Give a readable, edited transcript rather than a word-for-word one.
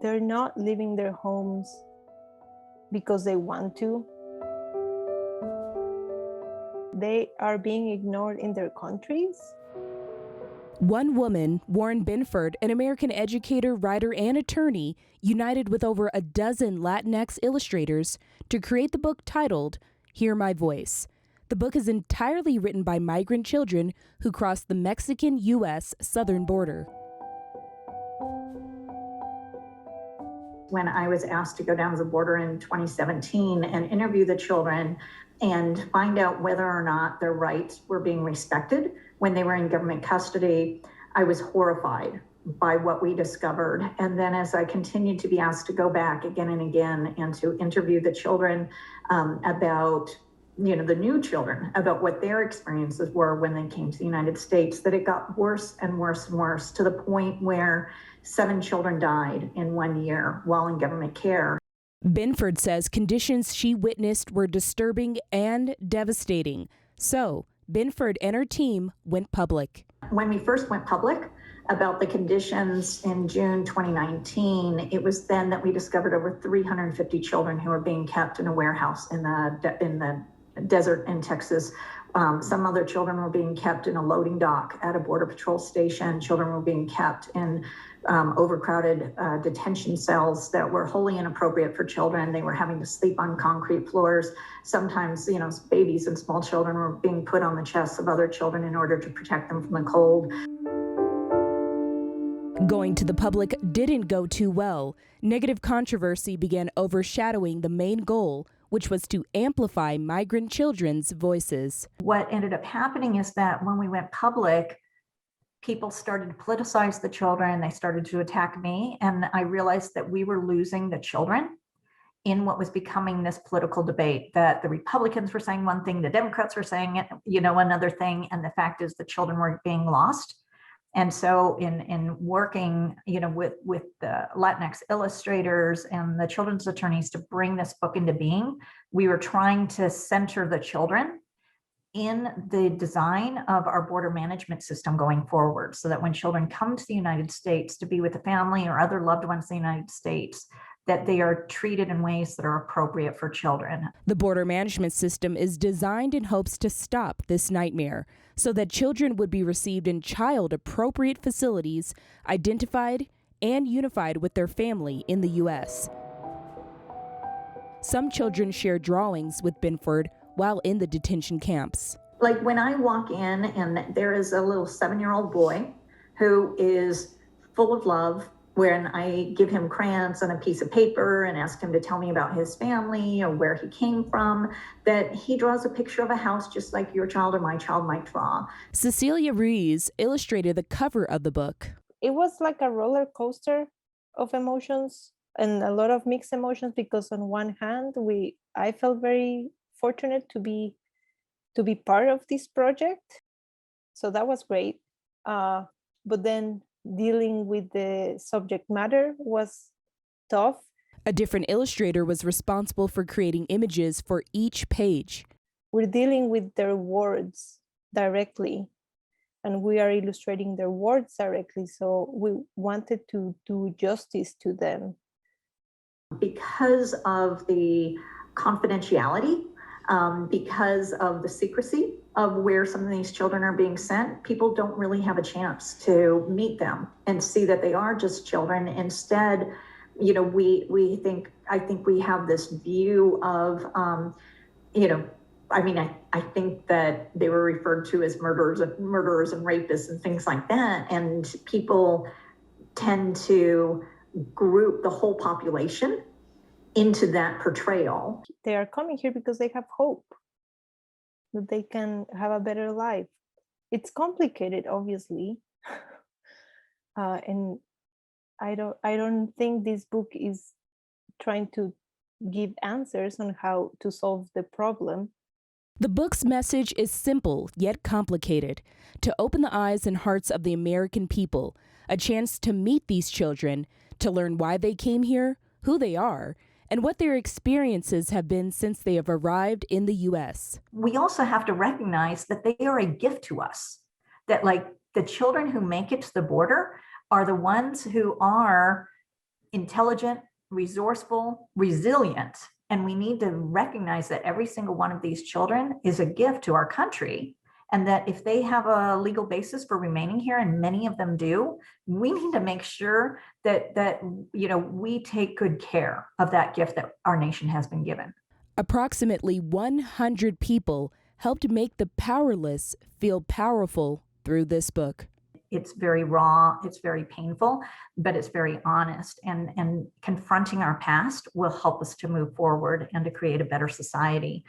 they're not leaving their homes because they want to. They are being ignored in their countries. One woman, Warren Binford, an American educator, writer, and attorney, united with over a dozen Latinx illustrators to create the book titled Hear My Voice. The book is entirely written by migrant children who crossed the Mexican-U.S. southern border. When I was asked to go down to the border in 2017 and interview the children and find out whether or not their rights were being respected when they were in government custody, I was horrified by what we discovered. And then as I continued to be asked to go back again and again and to interview the children about the new children, about what their experiences were when they came to the United States, that it got worse and worse and worse to the point where 7 children died in 1 year while in government care. Binford says conditions she witnessed were disturbing and devastating. So Binford and her team went public. When we first went public about the conditions in June 2019, it was then that we discovered over 350 children who were being kept in a warehouse in the desert in Texas. Some other children were being kept in a loading dock at a Border Patrol station. Children were being kept in overcrowded detention cells that were wholly inappropriate for children. They were having to sleep on concrete floors. Sometimes, babies and small children were being put on the chests of other children in order to protect them from the cold. Going to the public didn't go too well. Negative controversy began overshadowing the main goal, which was to amplify migrant children's voices. What ended up happening is that when we went public, people started to politicize the children. They started to attack me. And I realized that we were losing the children in what was becoming this political debate, that the Republicans were saying one thing, the Democrats were saying, another thing. And the fact is the children were being lost. And so in working, with the Latinx illustrators and the children's attorneys to bring this book into being, we were trying to center the children in the design of our border management system going forward, so that when children come to the United States to be with a family or other loved ones in the United States, that they are treated in ways that are appropriate for children. The border management system is designed in hopes to stop this nightmare, so that children would be received in child-appropriate facilities, identified and unified with their family in the U.S. Some children share drawings with Binford while in the detention camps. Like when I walk in and there is a little 7-year-old boy who is full of love, when I give him crayons and a piece of paper and ask him to tell me about his family or where he came from, that he draws a picture of a house just like your child or my child might draw. Cecilia Ruiz illustrated the cover of the book. It was like a roller coaster of emotions and a lot of mixed emotions, because on one hand, I felt very fortunate to be part of this project. So that was great. But then dealing with the subject matter was tough. A different illustrator was responsible for creating images for each page. We're dealing with their words directly, and we are illustrating their words directly. So we wanted to do justice to them. Because of the confidentiality, because of the secrecy of where some of these children are being sent, people don't really have a chance to meet them and see that they are just children. Instead, I think we have this view of, I think that they were referred to as murderers and rapists and things like that. And people tend to group the whole population into that portrayal. They are coming here because they have hope that they can have a better life. It's complicated, obviously, and I don't think this book is trying to give answers on how to solve the problem. The book's message is simple yet complicated: to open the eyes and hearts of the American people, a chance to meet these children, to learn why they came here, who they are, and what their experiences have been since they have arrived in the U.S. We also have to recognize that they are a gift to us, that like the children who make it to the border are the ones who are intelligent, resourceful, resilient. And we need to recognize that every single one of these children is a gift to our country. And that if they have a legal basis for remaining here, and many of them do, we need to make sure that we take good care of that gift that our nation has been given. Approximately 100 people helped make the powerless feel powerful through this book. It's very raw, it's very painful, but it's very honest. And confronting our past will help us to move forward and to create a better society.